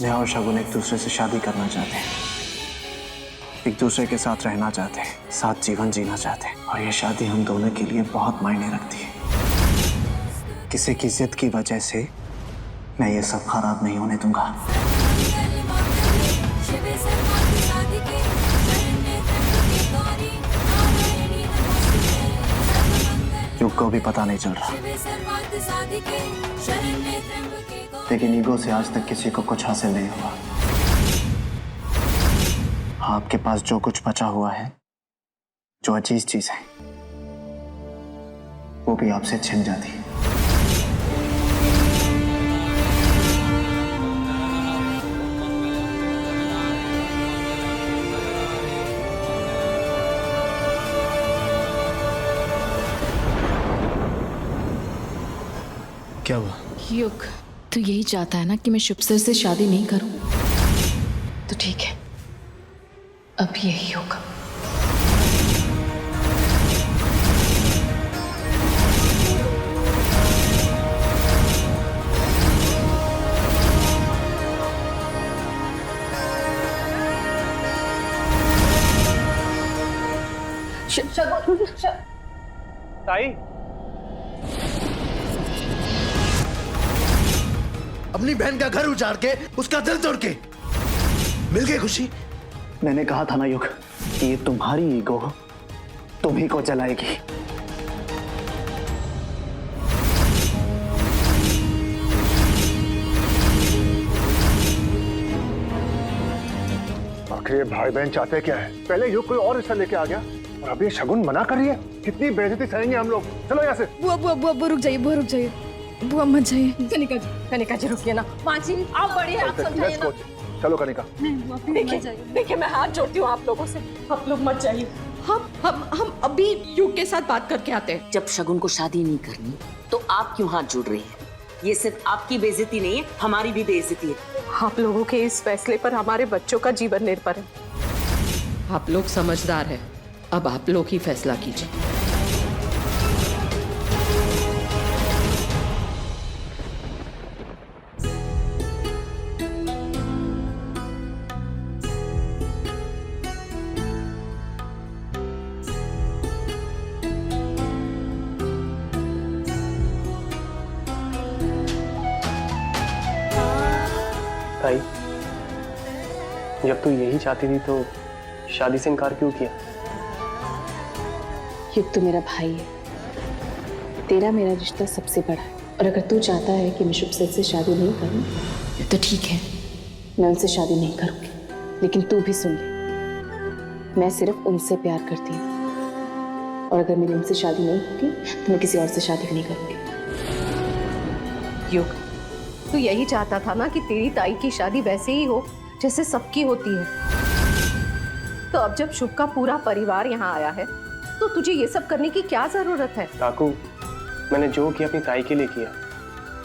मैं और शगुन एक दूसरे से शादी करना चाहते हैं, एक दूसरे के साथ रहना चाहते हैं, साथ जीवन जीना चाहते हैं। और ये शादी हम दोनों के लिए बहुत मायने रखती है। किसी की जिद की वजह से मैं ये सब खराब नहीं होने दूंगा। युग को भी पता नहीं चल रहा, लेकिन ईगो से आज तक किसी को कुछ हासिल नहीं हुआ। आपके पास जो कुछ बचा हुआ है, जो अजीज चीज है, वो भी आपसे छिन जाती है। क्या हुआ? युग, तू यही चाहता है ना कि मैं शुभ से शादी नहीं करूं? तो ठीक है, अब यही होगा। ताई, अपनी बहन का घर उजाड़ के उसका दिल तोड़ के मिल गई खुशी। मैंने कहा था ना युग कि ये तुम्हारी ईगो तुम ही को जलाएगी। आखिर ये भाई बहन चाहते क्या है? पहले युग कोई और रिश्ता लेके आ गया और अब ये शगुन मना कर रही है। कितनी बेइज्जती सहेंगे हम लोग। चलो यहाँ से। बुआ रुक जाइए, बुआ रुक जाइए, बुआ मत जाइए। कनिका जी रुकिए ना। माँ जी आप बढ़िए, आप समझाइए ना। चलो कनिका। देखिए मैं हाथ जोड़ती हूँ आप लोगों से, आप लोग मत जाइए। हम अभी युग के साथ बात करके आते हैं। जब शगुन को शादी नहीं करनी तो आप क्यों हाथ जोड़ रही हैं? ये सिर्फ आपकी बेइज्जती नहीं है, हमारी भी बेइज्जती है। आप लोगों के इस फैसले पर हमारे बच्चों का जीवन निर्भर है। आप लोग समझदार हैं, अब आप लोग ही फैसला कीजिए। ताई, जब तू यही चाहती थी तो शादी से इनकार क्यों किया? युग तो मेरा भाई है, तेरा मेरा रिश्ता सबसे बड़ा है। और अगर तू चाहता है कि मैं शुभ से शादी नहीं करूं तो ठीक है, मैं उनसे शादी नहीं करूंगी। लेकिन तू भी सुन ले, मैं सिर्फ उनसे प्यार करती हूँ, और अगर मेरी उनसे शादी नहीं होगी तो मैं किसी और से शादी भी नहीं करूंगी। युग, तू यही चाहता था ना कि तेरी ताई की शादी वैसे ही हो जैसे सबकी होती है। तो अब जब शुभ का पूरा परिवार यहाँ आया है तो तुझे ये सब करने की क्या जरूरत है? काकू, मैंने जो किया अपनी ताई के लिए किया,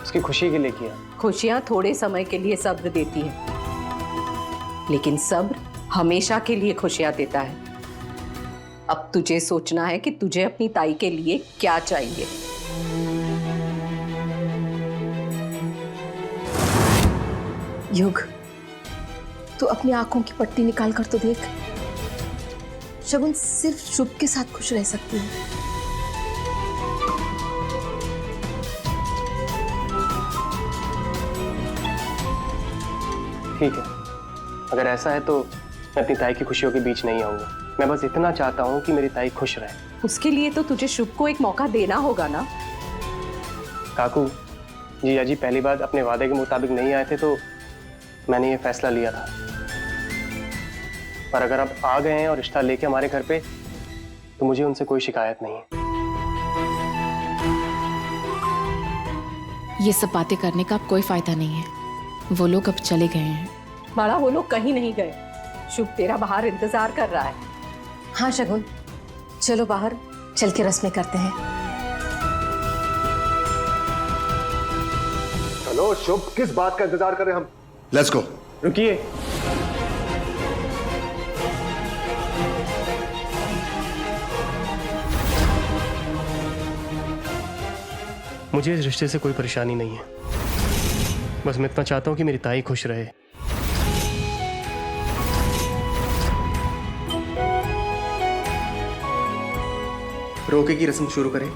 उसकी खुशी के लिए किया। खुशियां थोड़े समय के लिए सब्र देती हैं, लेकिन सब्र हमेशा के लिए खुशियां देता है। अब तुझे सोचना है कि तुझे अपनी ताई के लिए क्या चाहिए। युग, तू अपनी आंखों की पट्टी निकाल कर तो देख। शगुन सिर्फ शुभ के साथ खुश रह सकती है। ठीक है, अगर ऐसा है तो मैं अपनी ताई की खुशियों के बीच नहीं आऊंगा। मैं बस इतना चाहता हूँ कि मेरी ताई खुश रहे। उसके लिए तो तुझे शुभ को एक मौका देना होगा ना। काकू, जीजा जी पहली बार अपने वादे के मुताबिक नहीं आए थे तो मैंने ये फैसला लिया था। पर अगर आप आ गए हैं और रिश्ता लेके हमारे घर पे, तो मुझे उनसे कोई शिकायत नहीं है। ये सब बातें करने का अब कोई फायदा नहीं है, वो लोग अब चले गए हैं। माला, वो लोग कहीं नहीं गए। शुभ तेरा बाहर इंतजार कर रहा है। हाँ शगुन, चलो बाहर चल के रस्में करते हैं। चलो शुभ, किस बात का इंतजार कर रहे हैं हम? Let's go. रुकिए, मुझे इस रिश्ते से कोई परेशानी नहीं है। बस मैं इतना चाहता हूँ कि मेरी ताई खुश रहे। रोके की रस्म शुरू करें।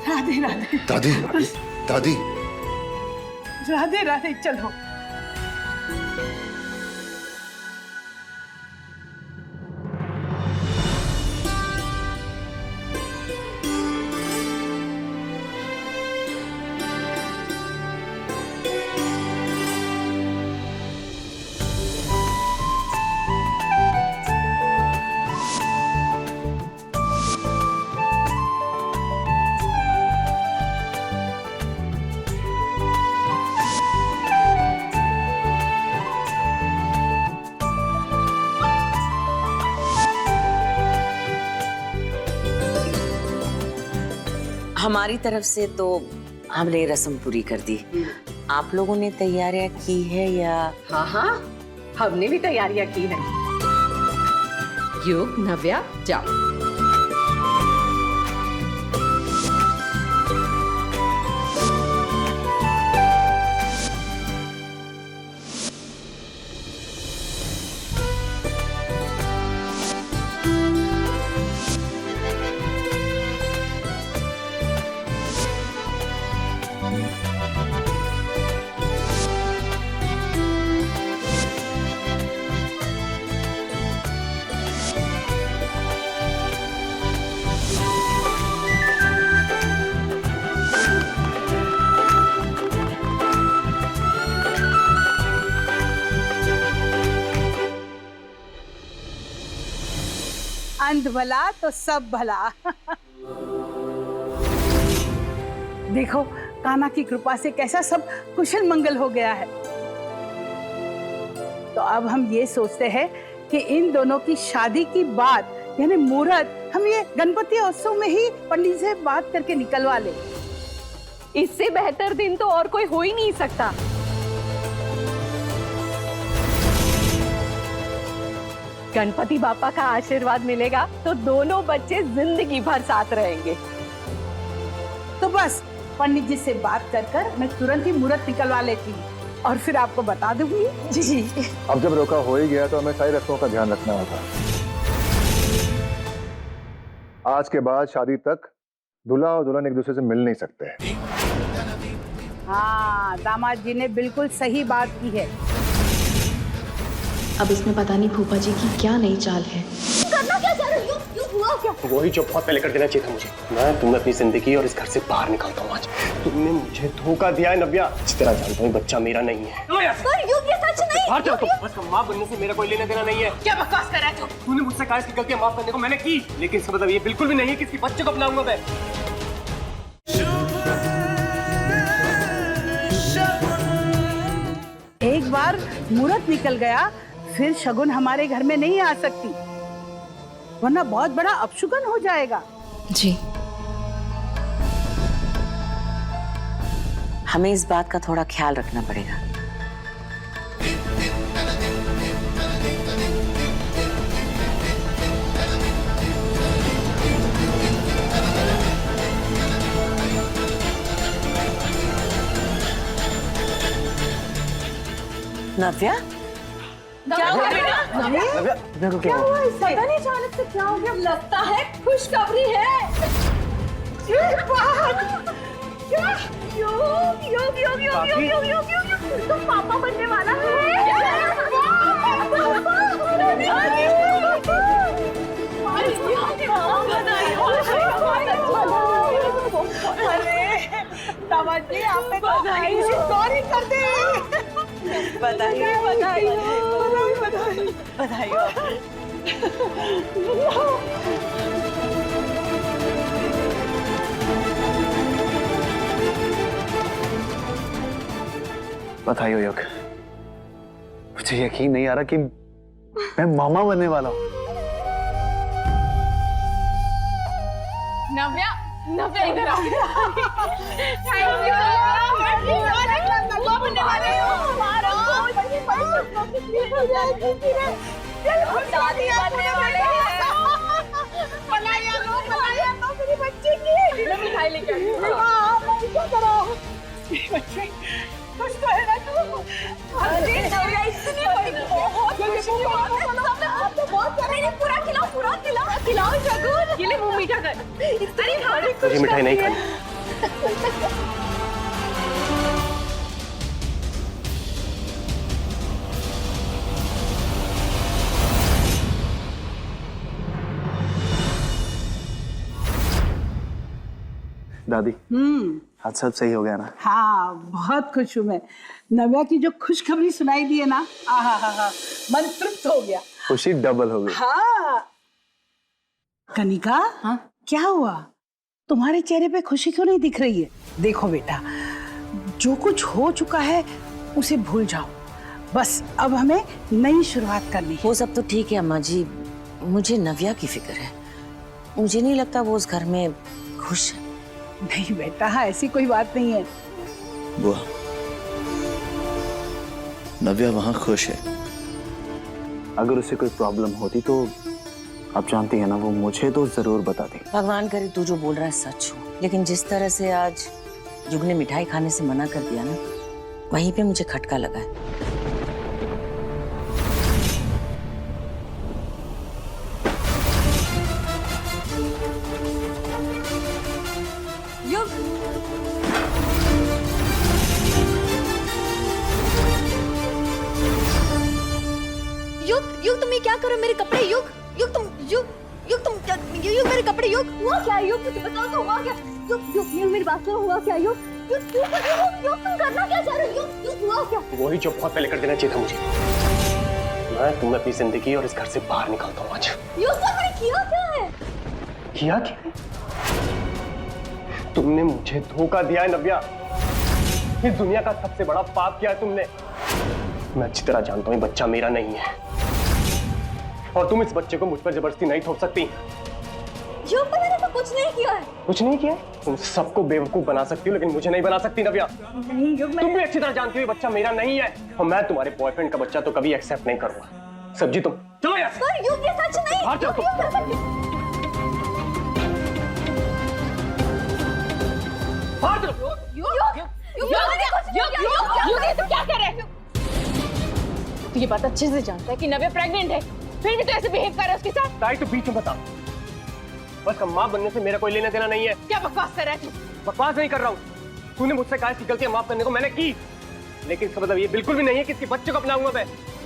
राधे राधे दादी दादी राधे राधे, चलो। हमारी तरफ से तो हमने रस्म पूरी कर दी। आप लोगों ने तैयारियां की है या? हाँ हाँ, हमने भी तैयारियां की है। युग, नव्या, जाओ। अंध भला तो सब भला। देखो कान्हा की कृपा से कैसा सब कुशल मंगल हो गया है। तो अब हम ये सोचते हैं कि इन दोनों की शादी की बात यानी मुहूर्त हम ये गणपति उत्सव में ही पंडित से बात करके निकलवा ले। इससे बेहतर दिन तो और कोई हो ही नहीं सकता। गणपति बापा का आशीर्वाद मिलेगा तो दोनों बच्चे जिंदगी भर साथ रहेंगे। तो बस पंडित जी से बात कर कर मैं तुरंत ही मुहूर्त निकलवा लेती हूँ और फिर आपको बता दूंगी। जी अब जब रोका हो ही गया तो हमें सारी रस्मों का ध्यान रखना होगा। आज के बाद शादी तक दूल्हा और दुल्हन एक दूसरे से मिल नहीं सकते। हाँ, दामाद जी ने बिल्कुल सही बात की है। अब इसमें पता नहीं फूफा जी की क्या नई चाल है। करना क्या चाह रही हो? हुआ क्या? वही जो बहुत पहले कर देना चाहिए था मुझे। मैं तुम्हें अपनी जिंदगी और इस घर से बाहर निकालता हूँ आज। तुमने मुझे धोखा दिया है नव्या। इस तरह जानता हूँ बच्चा मेरा नहीं है। पर ये सच नहीं। बाहर जाओ तुम। बस माँ बनने से मेरा कोई लेना देना नहीं है। क्या बकवास कर रहा है तू? तूने मुझसे कहा इसकी गलतियां माफ करने को, मैंने की, लेकिन इसका मतलब ये बिल्कुल भी नहीं है कि इसकी बच्चे को अपनाऊंगा मैं। एक बार मुहूर्त निकल गया फिर शगुन हमारे घर में नहीं आ सकती, वरना बहुत बड़ा अपशुगन हो जाएगा। जी हमें इस बात का थोड़ा ख्याल रखना पड़ेगा। नव्या क्या हुआ बेटा? नव्या क्या हुआ? पता नहीं अचानक से क्या हो गया। लगता है खुशखबरी है। तुम पापा बनने वाला अरे दामाद जी आपने गौरी कर दी। बधाई बधाई बधाई बधाई। बधाई हो योग। मुझे यकीन नहीं आ रहा कि मैं मामा बनने वाला हूँ। नव्या नव्या इधर आओ। Thank you. बनने वाले हो हमारा दादी बनने वाले हैं। पलाया लो मेरी बच्ची की। मिठाई लेकर क्या करो बच्चे? खुश तो है ना तू? अरे नव्या इतनी बड़ी बहुत खुशी की बात है। बहुत पूरा खिलाओ खिलाओ शगुन। ये ले मुंह मीठा कर। अरे हमारी मुझे मिठाई नहीं खानी। दादी आज सब सही हो गया ना? हाँ, बहुत खुश हूँ मैं। नव्या की जो खुशखबरी सुनाई दी है ना, आहा, मन तृप्त हो गया। खुशी डबल हो गई। हाँ। कनिका, हाँ? क्या हुआ? तुम्हारे चेहरे पे खुशी क्यों नहीं दिख रही है? देखो बेटा, जो कुछ हो चुका है उसे भूल जाओ। बस अब हमें नई शुरुआत करनी है। वो सब तो ठीक है अम्मा जी, मुझे नव्या की फिक्र है। मुझे नहीं लगता वो उस घर में खुश है। नहीं बेटा, ऐसी कोई बात नहीं है। बुआ, नव्या वहां खुश है। अगर उसे कोई प्रॉब्लम होती तो आप जानती है ना, वो मुझे तो जरूर बताती। भगवान करे तू जो बोल रहा है सच हो, लेकिन जिस तरह से आज युग ने मिठाई खाने से मना कर दिया ना, वहीं पे मुझे खटका लगा है। युग तुम ये क्या करो मेरे कपड़े? युग तुम मेरे कपड़े। युग हुआ क्या? युग मुझे बताओ तो हुआ क्या? युग मेरी बात सुनो, हुआ क्या? युग तुम करना क्या चाह रहे हो? युग हुआ क्या? वही जो बहुत पहले कर देना चाहिए था मुझे। मैं तुम्हें अपनी जिंदगी और इस घर से बाहर निकालता हूँ आज। युग तुमने किया क्या है? किया क्या? तुमने मुझे धोखा दिया है नव्या। इस दुनिया का सबसे बड़ा पाप किया है तुमने। मैं अच्छी तरह जानता हूँ ये बच्चा मेरा नहीं है, और तुम इस बच्चे को मुझ पर जबरदस्ती नहीं थोप सकती। युग मैंने तो कुछ नहीं किया है। कुछ नहीं किया? तुम सबको बेवकूफ बना सकती हो, लेकिन मुझे नहीं बना सकती नव्या। नहीं युग, तुम भी अच्छी तरह जानती हो ये बच्चा मेरा नहीं है, और मैं तुम्हारे बॉयफ्रेंड का बच्चा तो कभी एक्सेप्ट नहीं करूंगा। सब्जी तुम चलो यहाँ से। पर युग ये सच नहीं। बाहर चलो तुम। बाहर चलो। युग तुम क्या कर रहे हो? तू ये बात अच्छे से जानता है कि नव्या प्रेग्नेंट है, फिर भी तो ऐसे बिहेव कर रहा है उसके साथ। ताई तो बीच में बता, बस माँ बनने से मेरा कोई लेना देना नहीं है। क्या बकवास कर रहा है तू? बकवास नहीं कर रहा हूँ। तूने मुझसे कहा कि गलतियां माफ करने को, मैंने की, लेकिन इसका मतलब ये बिल्कुल भी नहीं है कि इसके बच्चे को अपनाऊंगा मैं।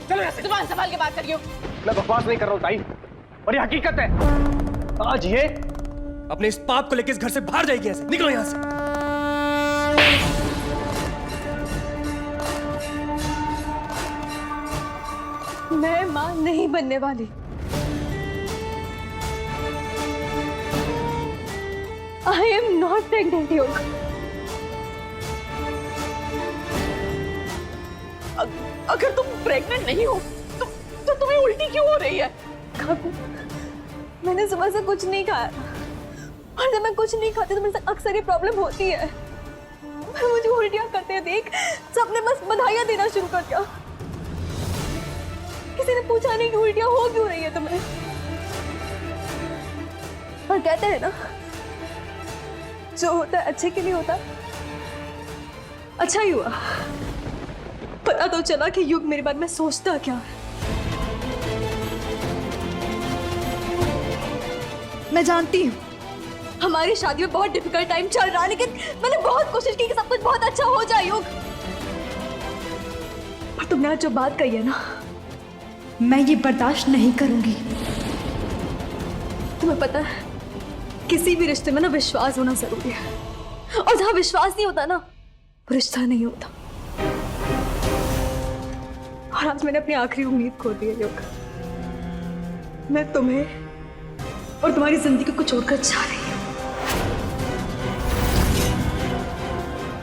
चलो ऐसे जुबान संभाल के बात करियो। मैं बकवास नहीं कर रहा हूँ ताई, और ये हकीकत है। आज ये अपने इस पाप को लेकर इस घर से बाहर जाएगी। ऐसे निकलो यहाँ से। मैं मां नहीं बनने वाली। I am not pregnant. योग अगर तुम प्रेग्नेंट नहीं हो तो तुम्हें उल्टी क्यों हो रही है? काकू, मैंने सुबह से कुछ नहीं खाया, और जब मैं कुछ नहीं खाती तो मेरे साथ अक्सर ये प्रॉब्लम होती है। मुझे उल्टियां करते देख सबने बस बधाइयां देना शुरू कर दिया। किसी ने पूछा नहीं कि उल्टियां हो क्यों रही है तुम्हें। और कहते हैं ना, जो होता है अच्छे के लिए होता है। अच्छा ही हुआ पता तो चला कि युग मेरे बारे में सोचता क्या है। मैं जानती हूँ हमारी शादी में बहुत डिफिकल्ट टाइम चल रहा है, लेकिन मैंने बहुत कोशिश की कि सब कुछ बहुत अच्छा हो जाए युग। पर तुमने आज जो बात कही है ना, मैं ये बर्दाश्त नहीं करूंगी। तुम्हें पता है, किसी भी रिश्ते में ना विश्वास होना जरूरी है, और जहां विश्वास नहीं होता ना, वो रिश्ता नहीं होता। और आज मैंने अपनी आखिरी उम्मीद खो दी है योग। मैं तुम्हें और तुम्हारी जिंदगी को छोड़कर जा रही हूँ,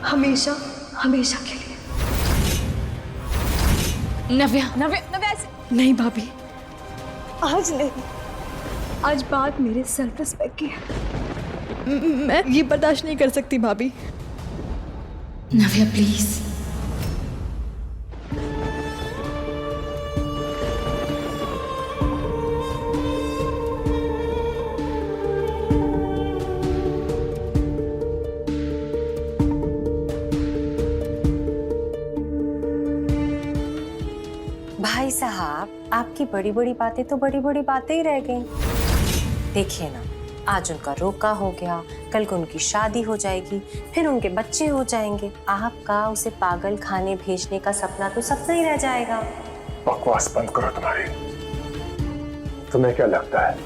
हमेशा हमेशा के लिए। नव्या ऐसे नहीं भाभी, आज नहीं। आज बात मेरे सेल्फ रिस्पेक्ट की है। मैं ये बर्दाश्त नहीं कर सकती भाभी। नव्या प्लीज। भाई साहब, आपकी बड़ी बड़ी बातें तो बड़ी बड़ी बातें ही रह गई। देखिए ना, आज उनका रोका हो गया, कल को उनकी शादी हो जाएगी, फिर उनके बच्चे हो जाएंगे। आपका उसे पागल खाने भेजने का सपना तो सपना ही रह जाएगा। बकवास बंद करो तुम्हारी। तुम्हें क्या लगता है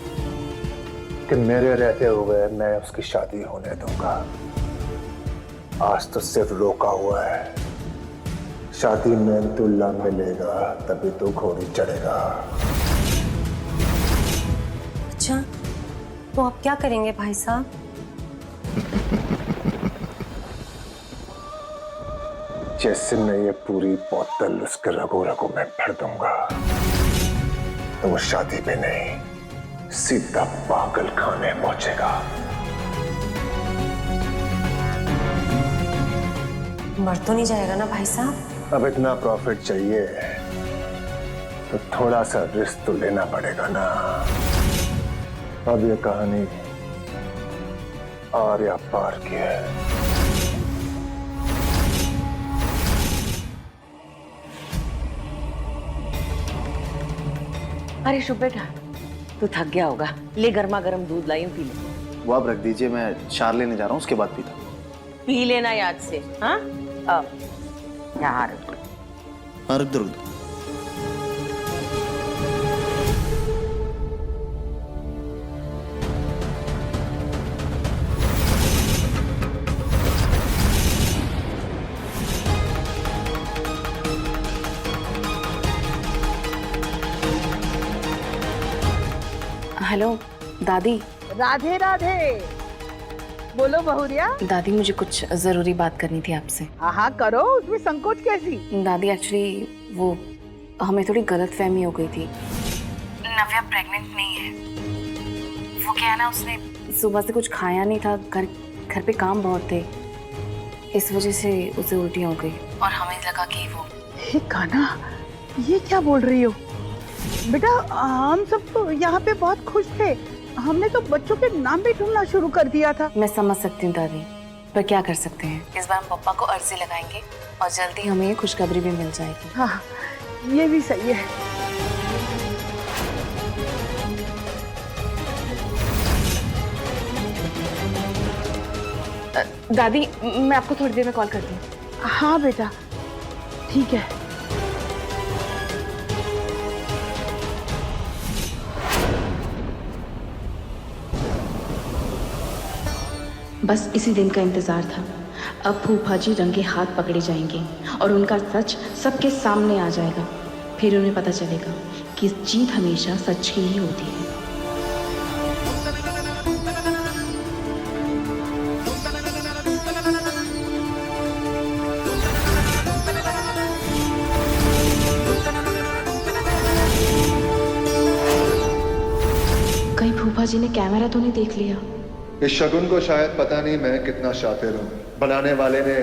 कि मेरे रहते हुए मैं उसकी शादी होने दूंगा? आज तो सिर्फ रोका हुआ है, शादी में दूल्हा मिलेगा तभी तो घोड़ी चढ़ेगा। अच्छा, तो आप क्या करेंगे भाई साहब? जैसे मैं ये पूरी बोतल उसके रगो रगो में भर दूंगा तो वो शादी पे नहीं, सीधा पागल खाने पहुंचेगा। मर तो नहीं जाएगा ना भाई साहब? अब इतना प्रॉफिट चाहिए तो थोड़ा सा रिस्क तो लेना पड़ेगा ना। अब ये कहानी आर या पार की है। अरे शुभ बेटा, तू थक गया होगा, ले गर्मा गर्म दूध लाई हूं, पी ले। वो आप रख दीजिए, मैं चार लेने जा रहा हूँ, उसके बाद पीता। पी लेना याद से। हाँ यार, हाँ, रुक दो। हेलो दादी। राधे राधे। बोलो बहुरिया। दादी मुझे कुछ जरूरी बात करनी थी आपसे। हाँ करो, उसमें संकोच कैसी? दादी एक्चुअली वो हमें थोड़ी गलतफहमी हो गई थी। नव्या प्रेग्नेंट नहीं है। वो क्या है ना, उसने सुबह से कुछ खाया नहीं था, घर पे काम बहुत थे, इस वजह से उसे उल्टियाँ हो गई और हमें लगा कि वो। हे कान्हा, ये क्या बोल रही हो? बेटा हम सब तो यहाँ पे बहुत खुश थे, हमने तो बच्चों के नाम भी ढूंढना शुरू कर दिया था। मैं समझ सकती हूँ दादी, पर क्या कर सकते हैं, इस बार हम पापा को अर्जी लगाएंगे और जल्दी हमें ये खुशखबरी भी मिल जाएगी। हाँ ये भी सही है। दादी मैं आपको थोड़ी देर में कॉल करती हूँ। हाँ बेटा ठीक है। बस इसी दिन का इंतजार था। अब फूफा जी रंगे हाथ पकड़े जाएंगे और उनका सच सबके सामने आ जाएगा। फिर उन्हें पता चलेगा कि जीत हमेशा सच की ही होती है। कहीं फूफा जी ने कैमरा तो नहीं देख लिया? इस शगुन को शायद पता नहीं मैं कितना शातिर हूँ, बनाने वाले ने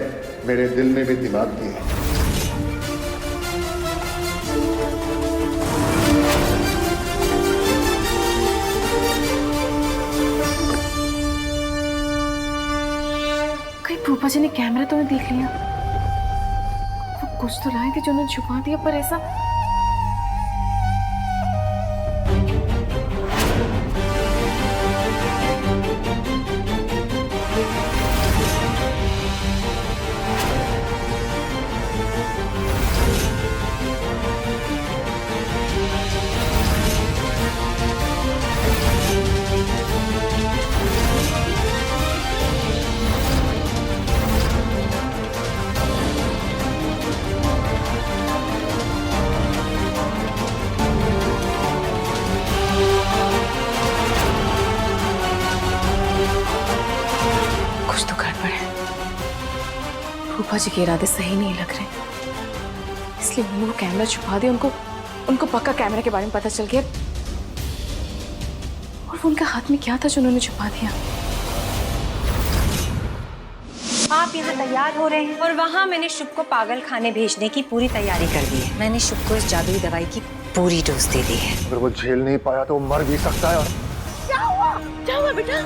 मेरे दिल में भी दिमाग दिए। कहीं फूफा जी ने कैमरा तो नहीं देख लिया? वो कुछ तो लाए थे जो उन्होंने छुपा दिया, पर ऐसा। कुछ तो गड़बड़ है। फूफा जी के इरादे सही नहीं लग रहे, इसलिए उन्होंने वो कैमरा छुपा दिया। उनको पक्का कैमरा के बारे में पता चल गया। और वो उनका हाथ में क्या था जो उन्होंने छुपा दिया? आप यहाँ तैयार हो रहे हैं और वहाँ मैंने शुभ को पागल खाने भेजने की पूरी तैयारी कर दी है। मैंने शुभ को इस जादुई दवाई की पूरी डोज दे दी है। अगर वो झेल नहीं पाया तो वो मर भी सकता है। क्या हुआ बेटा?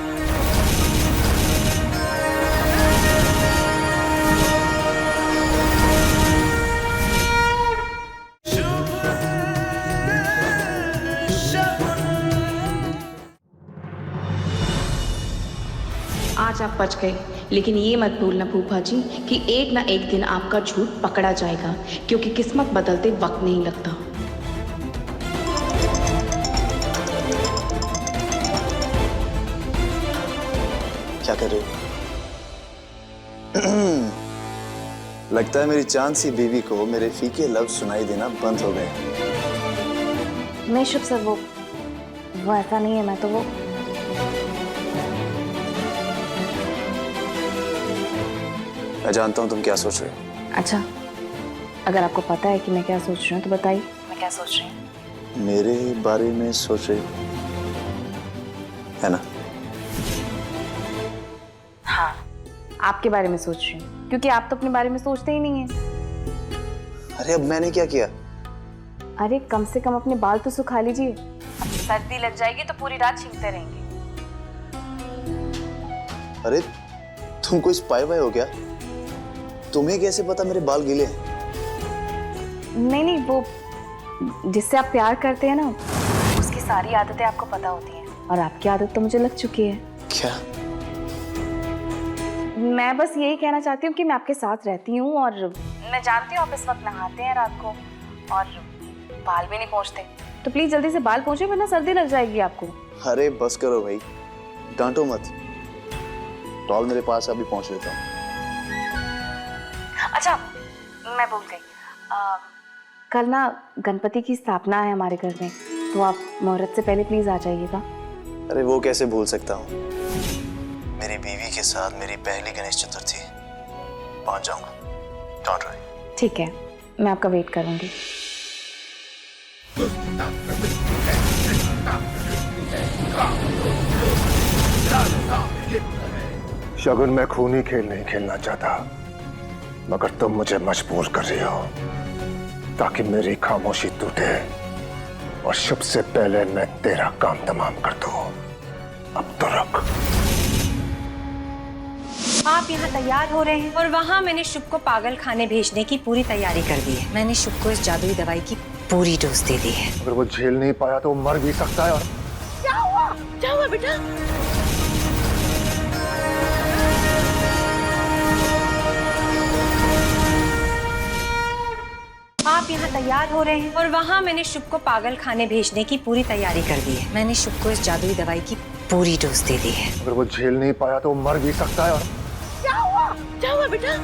आज आप बच गए, लेकिन ये मत भूलना फूफा जी कि एक ना एक दिन आपका झूठ पकड़ा जाएगा, क्योंकि किस्मत बदलते वक्त नहीं लगता। क्या कर रहे हो? लगता है मेरी चांद सी बीवी को मेरे फीके लफ्ज सुनाई देना बंद हो गए। नहीं शुभ सर, वो ऐसा नहीं है। मैं तो वो मैं जानता हूं तुम क्या सोच रहे हो। अच्छा, अगर आपको पता है कि मैं क्या सोच रही हूँ तो बताइए मैं क्या सोच रही हूँ। मेरे बारे में सोच रहे हो, है ना? हाँ, आपके बारे में सोच रही हूँ, क्योंकि आप तो अपने बारे में सोचते ही नहीं हैं। अरे अब मैंने क्या किया? अरे कम से कम अपने बाल तो सुखा लीजिए। अब सर्दी लग जाएगी तो पूरी रात छींकते रहेंगे। अरे तुम कोई स्पाई वाई हो क्या? तुम्हें कैसे पता मेरे बाल गीले हैं? नहीं, वो जिससे आप प्यार करते हैं ना, उसकी सारी आदतें आपको पता होती हैं, और आपकी आदत तो मुझे लग चुकी है। क्या? मैं बस यही कहना चाहती हूँ कि मैं आपके साथ रहती हूँ, और मैं जानती हूँ आप इस वक्त नहाते हैं रात को और बाल भी नहीं पहुँचते, तो प्लीज जल्दी से बाल पहुँचे, वरना सर्दी लग जाएगी आपको। अरे बस करो भाई, डांटो मत। टॉल मेरे पास अभी पहुंच लेता हूँ। अच्छा, मैं भूल गई, कल ना गणपति की स्थापना है हमारे घर में, तो आप मुहूर्त से पहले प्लीज आ जाइएगा। अरे वो कैसे भूल सकता हूँ? मेरी बीवी के साथ मेरी पहली गणेश चतुर्थी, पहुंच जाऊंगा, डोंट वरी। ठीक है, मैं आपका वेट करूंगी। शगुन, मैं खूनी खेल नहीं खेलना चाहता, मगर तुम मुझे मजबूर कर रही हो ताकि मेरी खामोशी टूटे और शुभ से पहले मैं तेरा काम तमाम कर दूं। अब तो रुक। आप यहाँ तैयार हो रहे हैं और वहाँ मैंने शुभ को पागल खाने भेजने की पूरी तैयारी कर दी है। मैंने शुभ को इस जादुई दवाई की पूरी डोज दे दी है। अगर वो झेल नहीं पाया तो वो मर भी सकता है। और क्या हुआ बेटा? आप यहाँ तैयार हो रहे हैं और वहाँ मैंने शुभ को पागल खाने भेजने की पूरी तैयारी कर दी है। मैंने शुभ को इस जादुई दवाई की पूरी डोज दे दी है। अगर वो झेल नहीं पाया तो वो मर भी सकता है। और क्या हुआ बेटा?